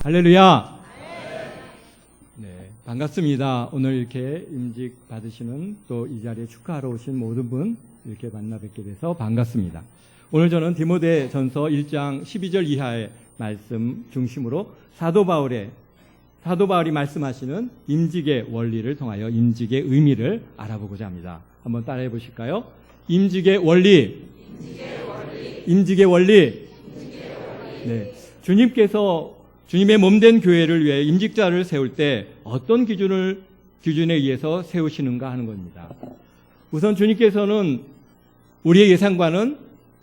할렐루야. 네, 반갑습니다. 오늘 이렇게 임직 받으시는 또 이 자리에 축하하러 오신 모든 분 이렇게 만나 뵙게 돼서 반갑습니다. 오늘 저는 디모데 전서 1장 12절 이하의 말씀 중심으로 사도 바울이 말씀하시는 임직의 원리를 통하여 임직의 의미를 알아보고자 합니다. 한번 따라해 보실까요? 임직의 원리. 임직의 원리. 네. 주님의 몸된 교회를 위해 임직자를 세울 때 어떤 기준에 의해서 세우시는가 하는 겁니다. 우선 주님께서는 우리의 예상과는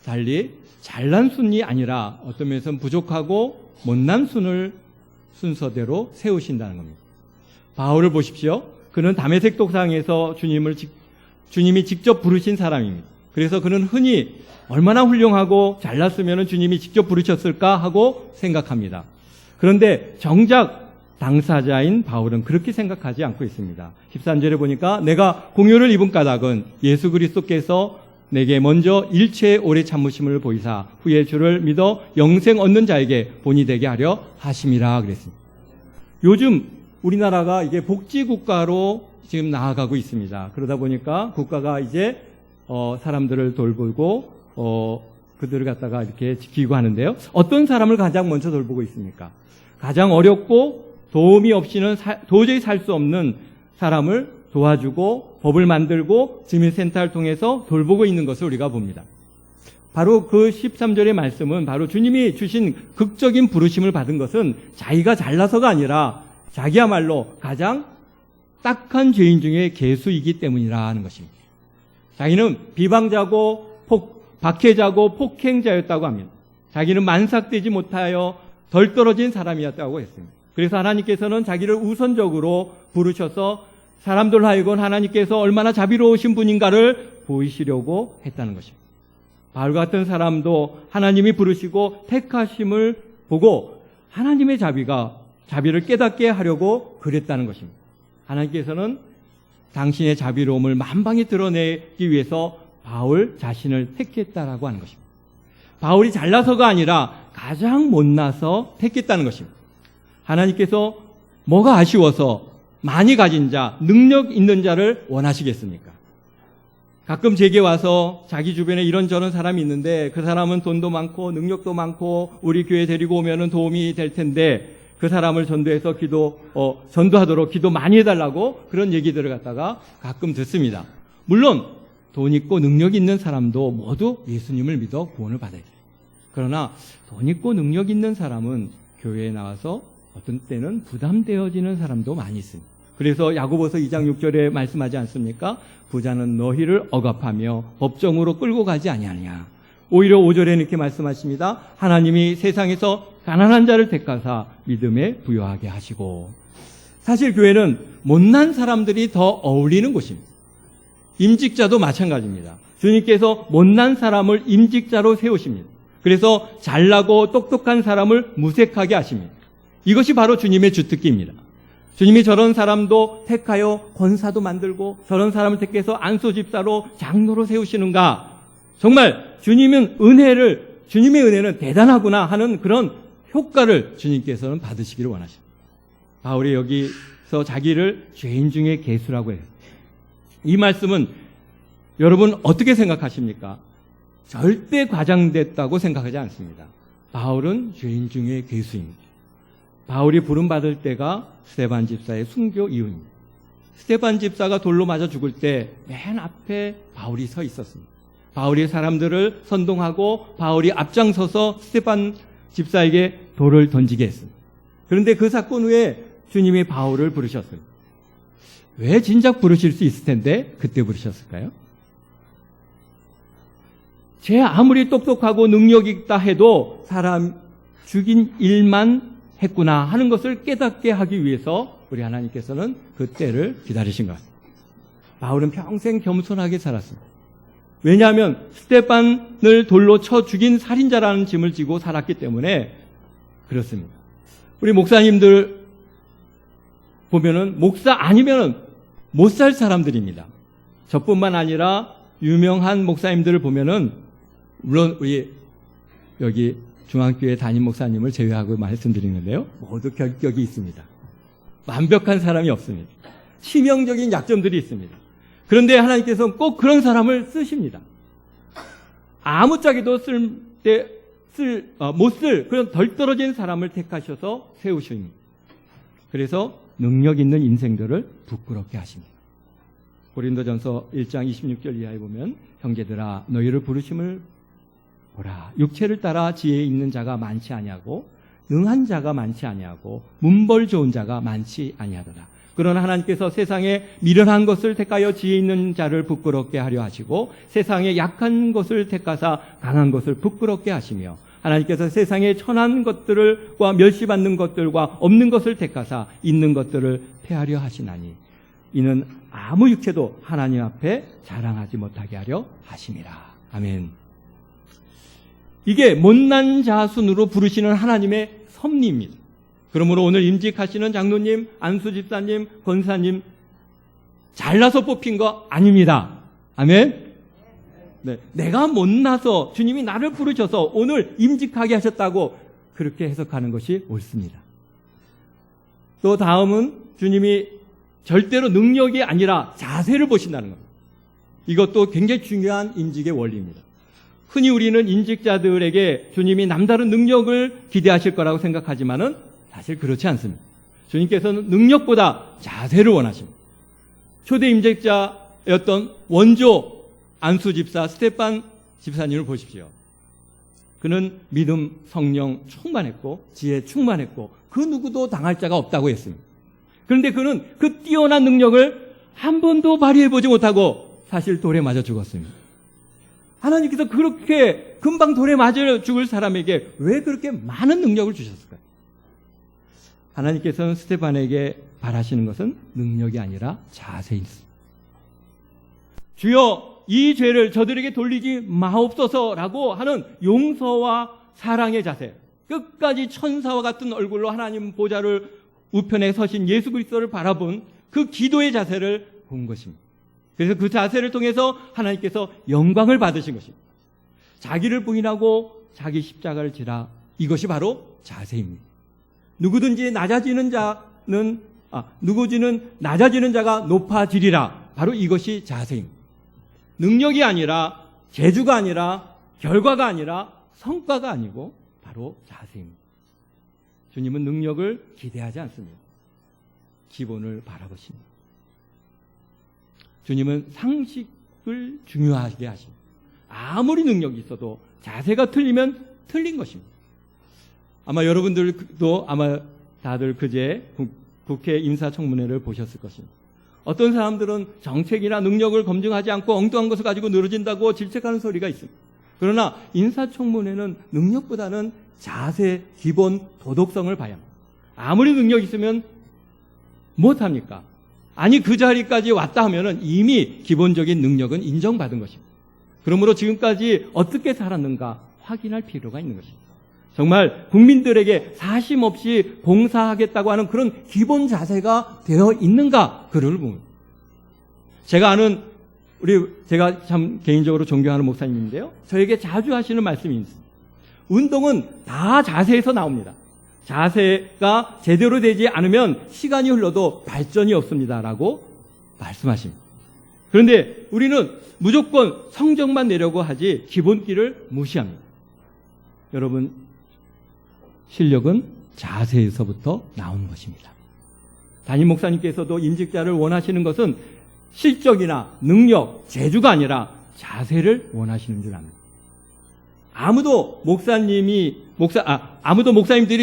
달리 잘난 순이 아니라 어떤 면에서는 부족하고 못난 순을 순서대로 세우신다는 겁니다. 바울을 보십시오. 그는 다메섹 독상에서 주님이 직접 부르신 사람입니다. 그래서 그는 흔히 얼마나 훌륭하고 잘났으면 주님이 직접 부르셨을까 하고 생각합니다. 그런데 정작 당사자인 바울은 그렇게 생각하지 않고 있습니다. 13절에 보니까 내가 공효를 입은 까닭은 예수 그리스도께서 내게 먼저 일체의 오래 참으심을 보이사 후에 주를 믿어 영생 얻는 자에게 본이 되게 하려 하심이라 그랬습니다. 요즘 우리나라가 이게 복지국가로 지금 나아가고 있습니다. 그러다 보니까 국가가 이제 사람들을 돌보고 그들을 갖다가 이렇게 지키고 하는데요. 어떤 사람을 가장 먼저 돌보고 있습니까? 가장 어렵고 도움이 없이는 도저히 살 수 없는 사람을 도와주고 법을 만들고 주민센터를 통해서 돌보고 있는 것을 우리가 봅니다. 바로 그 13절의 말씀은 바로 주님이 주신 극적인 부르심을 받은 것은 자기가 잘나서가 아니라 자기야말로 가장 딱한 죄인 중에 괴수이기 때문이라는 것입니다. 자기는 비방자고 박해자고 폭행자였다고 합니다. 자기는 만삭되지 못하여 덜 떨어진 사람이었다고 했습니다. 그래서 하나님께서는 자기를 우선적으로 부르셔서 사람들 하여금 하나님께서 얼마나 자비로우신 분인가를 보이시려고 했다는 것입니다. 바울 같은 사람도 하나님이 부르시고 택하심을 보고 하나님의 자비를 깨닫게 하려고 그랬다는 것입니다. 하나님께서는 당신의 자비로움을 만방히 드러내기 위해서 바울 자신을 택했다라고 하는 것입니다. 바울이 잘나서가 아니라 가장 못나서 택했다는 것입니다. 하나님께서 뭐가 아쉬워서 많이 가진 자, 능력 있는 자를 원하시겠습니까? 가끔 제게 와서 자기 주변에 이런저런 사람이 있는데 그 사람은 돈도 많고 능력도 많고 우리 교회 데리고 오면은 도움이 될 텐데 그 사람을 전도해서 전도하도록 기도 많이 해달라고 그런 얘기들을 갖다가 가끔 듣습니다. 물론 돈 있고 능력 있는 사람도 모두 예수님을 믿어 구원을 받아야 돼요. 그러나 돈 있고 능력 있는 사람은 교회에 나와서 어떤 때는 부담되어지는 사람도 많이 있습니다. 그래서 야고보서 2장 6절에 말씀하지 않습니까? 부자는 너희를 억압하며 법정으로 끌고 가지 아니하느냐. 오히려 5절에 이렇게 말씀하십니다. 하나님이 세상에서 가난한 자를 택하사 믿음에 부여하게 하시고. 사실 교회는 못난 사람들이 더 어울리는 곳입니다. 임직자도 마찬가지입니다. 주님께서 못난 사람을 임직자로 세우십니다. 그래서 잘나고 똑똑한 사람을 무색하게 하십니다. 이것이 바로 주님의 주특기입니다. 주님이 저런 사람도 택하여 권사도 만들고 저런 사람을 택해서 안소집사로 장로로 세우시는가? 정말 주님의 은혜는 대단하구나 하는 그런 효과를 주님께서는 받으시기를 원하십니다. 바울이 여기서 자기를 죄인 중에 괴수라고 해요. 이 말씀은 여러분 어떻게 생각하십니까? 절대 과장됐다고 생각하지 않습니다. 바울은 죄인 중에 괴수입니다. 바울이 부름받을 때가 스데반 집사의 순교 이후입니다. 스데반 집사가 돌로 맞아 죽을 때 맨 앞에 바울이 서 있었습니다. 바울이 사람들을 선동하고 바울이 앞장서서 스데반 집사에게 돌을 던지게 했습니다. 그런데 그 사건 후에 주님이 바울을 부르셨어요. 왜 진작 부르실 수 있을 텐데 그때 부르셨을까요? 쟤 아무리 똑똑하고 능력이 있다 해도 사람 죽인 일만 했구나 하는 것을 깨닫게 하기 위해서 우리 하나님께서는 그 때를 기다리신 것 같습니다. 바울은 평생 겸손하게 살았습니다. 왜냐하면 스데반을 돌로 쳐 죽인 살인자라는 짐을 지고 살았기 때문에 그렇습니다. 우리 목사님들 보면은 목사 아니면은 못 살 사람들입니다. 저뿐만 아니라 유명한 목사님들을 보면은 물론 우리 여기 중앙교회 담임 목사님을 제외하고 말씀드리는데요. 모두 결격이 있습니다. 완벽한 사람이 없습니다. 치명적인 약점들이 있습니다. 그런데 하나님께서는 꼭 그런 사람을 쓰십니다. 아무짝에도 못 쓸 그런 덜 떨어진 사람을 택하셔서 세우십니다. 그래서 능력 있는 인생들을 부끄럽게 하십니다. 고린도전서 1장 26절 이하에 보면 형제들아 너희를 부르심을 보라. 육체를 따라 지혜 있는 자가 많지 아니하고 능한 자가 많지 아니하고 문벌 좋은 자가 많지 아니하더라. 그러나 하나님께서 세상에 미련한 것을 택하여 지혜 있는 자를 부끄럽게 하려 하시고 세상에 약한 것을 택하사 강한 것을 부끄럽게 하시며 하나님께서 세상에 천한 것들과 멸시받는 것들과 없는 것을 택하사 있는 것들을 폐하려 하시나니 이는 아무 육체도 하나님 앞에 자랑하지 못하게 하려 하심이라. 아멘. 이게 못난 자순으로 부르시는 하나님의 섭리입니다. 그러므로 오늘 임직하시는 장로님, 안수집사님, 권사님 잘나서 뽑힌 거 아닙니다. 아멘. 네, 내가 못나서 주님이 나를 부르셔서 오늘 임직하게 하셨다고 그렇게 해석하는 것이 옳습니다. 또 다음은 주님이 절대로 능력이 아니라 자세를 보신다는 겁니다. 이것도 굉장히 중요한 임직의 원리입니다. 흔히 우리는 임직자들에게 주님이 남다른 능력을 기대하실 거라고 생각하지만은 사실 그렇지 않습니다. 주님께서는 능력보다 자세를 원하십니다. 초대 임직자였던 원조 안수 집사 스테판 집사님을 보십시오. 그는 믿음, 성령 충만했고 지혜 충만했고 그 누구도 당할 자가 없다고 했습니다. 그런데 그는 그 뛰어난 능력을 한 번도 발휘해보지 못하고 사실 돌에 맞아 죽었습니다. 하나님께서 그렇게 금방 돌에 맞아 죽을 사람에게 왜 그렇게 많은 능력을 주셨을까요? 하나님께서는 스테반에게 바라시는 것은 능력이 아니라 자세입니다. 주여 이 죄를 저들에게 돌리지 마옵소서라고 하는 용서와 사랑의 자세, 끝까지 천사와 같은 얼굴로 하나님 보좌를 우편에 서신 예수 그리스도를 바라본 그 기도의 자세를 본 것입니다. 그래서 그 자세를 통해서 하나님께서 영광을 받으신 것입니다. 자기를 부인하고 자기 십자가를 지라, 이것이 바로 자세입니다. 누구든지 낮아지는 자가 높아지리라, 바로 이것이 자세입니다. 능력이 아니라 재주가 아니라 결과가 아니라 성과가 아니고 바로 자세입니다. 주님은 능력을 기대하지 않습니다. 기본을 바라보십니다. 주님은 상식을 중요하게 하십니다. 아무리 능력이 있어도 자세가 틀리면 틀린 것입니다. 아마 여러분들도 아마 다들 그제 국회 인사청문회를 보셨을 것입니다. 어떤 사람들은 정책이나 능력을 검증하지 않고 엉뚱한 것을 가지고 늘어진다고 질책하는 소리가 있습니다. 그러나 인사청문회는 능력보다는 자세, 기본, 도덕성을 봐야 합니다. 아무리 능력이 있으면 못합니까? 아니 그 자리까지 왔다 하면은 이미 기본적인 능력은 인정받은 것입니다. 그러므로 지금까지 어떻게 살았는가 확인할 필요가 있는 것입니다. 정말 국민들에게 사심 없이 봉사하겠다고 하는 그런 기본 자세가 되어 있는가, 그를 봅니다. 제가 아는 제가 참 개인적으로 존경하는 목사님인데요, 저에게 자주 하시는 말씀이 있습니다. 운동은 다 자세에서 나옵니다. 자세가 제대로 되지 않으면 시간이 흘러도 발전이 없습니다라고 말씀하십니다. 그런데 우리는 무조건 성적만 내려고 하지 기본기를 무시합니다. 여러분, 실력은 자세에서부터 나오는 것입니다. 담임 목사님께서도 임직자를 원하시는 것은 실적이나 능력, 재주가 아니라 자세를 원하시는 줄 압니다. 아마도 목사님들이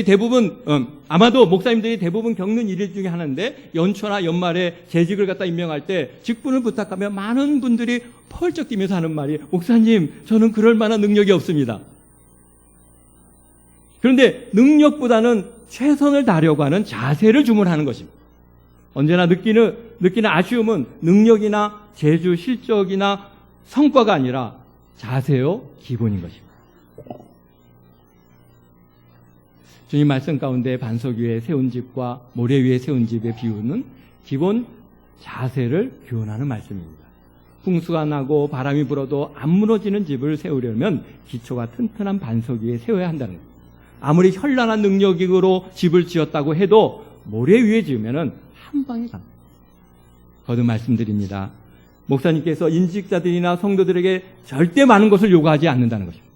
대부분 겪는 일 중에 하나인데, 연초나 연말에 재직을 갖다 임명할 때 직분을 부탁하면 많은 분들이 펄쩍 뛰면서 하는 말이, 목사님, 저는 그럴 만한 능력이 없습니다. 그런데 능력보다는 최선을 다하려고 하는 자세를 주문하는 것입니다. 언제나 느끼는 아쉬움은 능력이나 재주, 실적이나 성과가 아니라 자세요, 기본인 것입니다. 주님 말씀 가운데 반석 위에 세운 집과 모래 위에 세운 집의 비유는 기본 자세를 교훈하는 말씀입니다. 풍수가 나고 바람이 불어도 안 무너지는 집을 세우려면 기초가 튼튼한 반석 위에 세워야 한다는 겁니다. 아무리 현란한 능력으로 집을 지었다고 해도 모래 위에 지으면은 한 방에 갑니다. 거듭 말씀드립니다. 목사님께서 임직자들이나 성도들에게 절대 많은 것을 요구하지 않는다는 것입니다.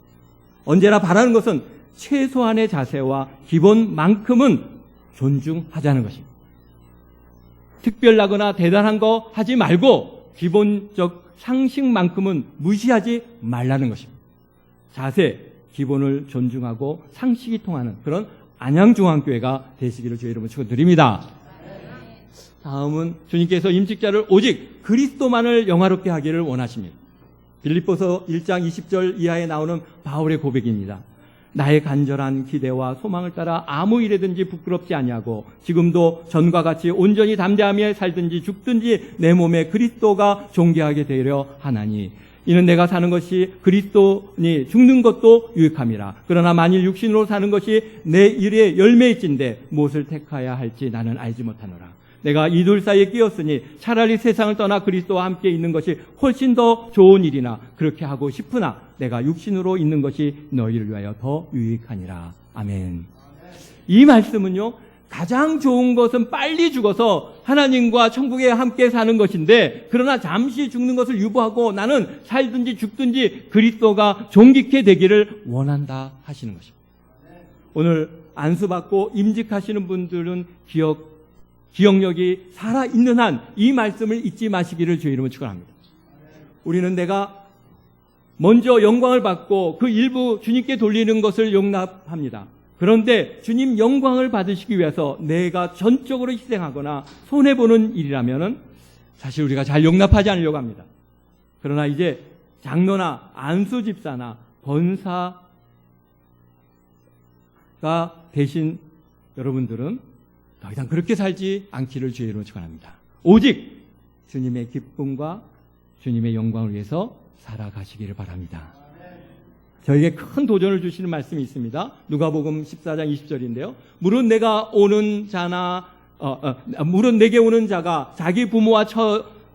언제나 바라는 것은 최소한의 자세와 기본만큼은 존중하자는 것입니다. 특별하거나 대단한 거 하지 말고 기본적 상식만큼은 무시하지 말라는 것입니다. 자세, 기본을 존중하고 상식이 통하는 그런 안양중앙교회가 되시기를 주의 이름으로 축원드립니다. 다음은 주님께서 임직자를 오직 그리스도만을 영화롭게 하기를 원하십니다. 빌립보서 1장 20절 이하에 나오는 바울의 고백입니다. 나의 간절한 기대와 소망을 따라 아무 일에든지 부끄럽지 아니하고 지금도 전과 같이 온전히 담대하며 살든지 죽든지 내 몸에 그리스도가 존귀하게 되려 하나니 이는 내가 사는 것이 그리스도니 죽는 것도 유익함이라. 그러나 만일 육신으로 사는 것이 내 일의 열매일진데 무엇을 택하야 할지 나는 알지 못하노라. 내가 이 둘 사이에 끼었으니 차라리 세상을 떠나 그리스도와 함께 있는 것이 훨씬 더 좋은 일이나 그렇게 하고 싶으나 내가 육신으로 있는 것이 너희를 위하여 더 유익하니라. 아멘. 이 말씀은요, 가장 좋은 것은 빨리 죽어서 하나님과 천국에 함께 사는 것인데 그러나 잠시 죽는 것을 유보하고 나는 살든지 죽든지 그리스도가 존귀케 되기를 원한다 하시는 것입니다. 오늘 안수받고 임직하시는 분들은 기억력이 살아있는 한 이 말씀을 잊지 마시기를 주의 이름으로 축원합니다. 우리는 내가 먼저 영광을 받고 그 일부 주님께 돌리는 것을 용납합니다. 그런데 주님 영광을 받으시기 위해서 내가 전적으로 희생하거나 손해보는 일이라면 사실 우리가 잘 용납하지 않으려고 합니다. 그러나 이제 장로나 안수집사나 권사가 되신 여러분들은 더 이상 그렇게 살지 않기를 주의 이름으로 축원합니다. 오직 주님의 기쁨과 주님의 영광을 위해서 살아가시기를 바랍니다. 저에게 큰 도전을 주시는 말씀이 있습니다. 누가복음 14장 20절인데요. 물은 내게 오는 자가 자기 부모와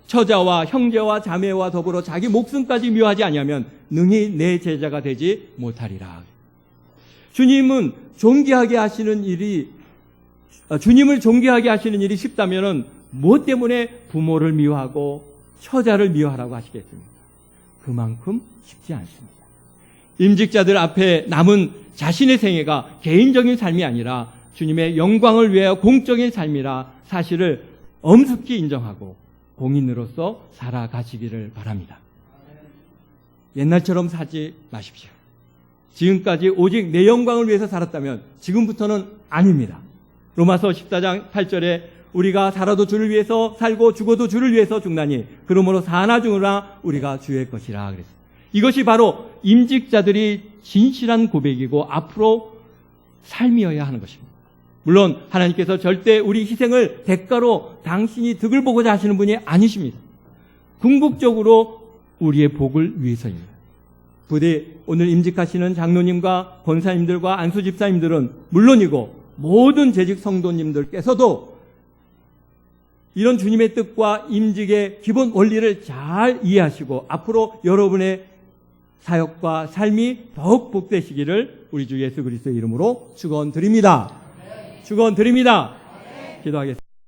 처자와 형제와 자매와 더불어 자기 목숨까지 미워하지 아니하면 능히 내 제자가 되지 못하리라. 주님을 존귀하게 하시는 일이 쉽다면은 무엇 때문에 부모를 미워하고 처자를 미워하라고 하시겠습니까? 그만큼 쉽지 않습니다. 임직자들 앞에 남은 자신의 생애가 개인적인 삶이 아니라 주님의 영광을 위하여 공적인 삶이라 사실을 엄습히 인정하고 공인으로서 살아가시기를 바랍니다. 옛날처럼 살지 마십시오. 지금까지 오직 내 영광을 위해서 살았다면 지금부터는 아닙니다. 로마서 14장 8절에 우리가 살아도 주를 위해서 살고 죽어도 주를 위해서 죽나니 그러므로 사나 죽으나 우리가 주의 것이라 그랬습니다. 이것이 바로 임직자들이 진실한 고백이고 앞으로 삶이어야 하는 것입니다. 물론 하나님께서 절대 우리 희생을 대가로 당신이 득을 보고자 하시는 분이 아니십니다. 궁극적으로 우리의 복을 위해서입니다. 부디 오늘 임직하시는 장로님과 권사님들과 안수집사님들은 물론이고 모든 재직 성도님들께서도 이런 주님의 뜻과 임직의 기본 원리를 잘 이해하시고 앞으로 여러분의 사역과 삶이 더욱 복되시기를 우리 주 예수 그리스도의 이름으로 축원드립니다. 축원드립니다. 기도하겠습니다.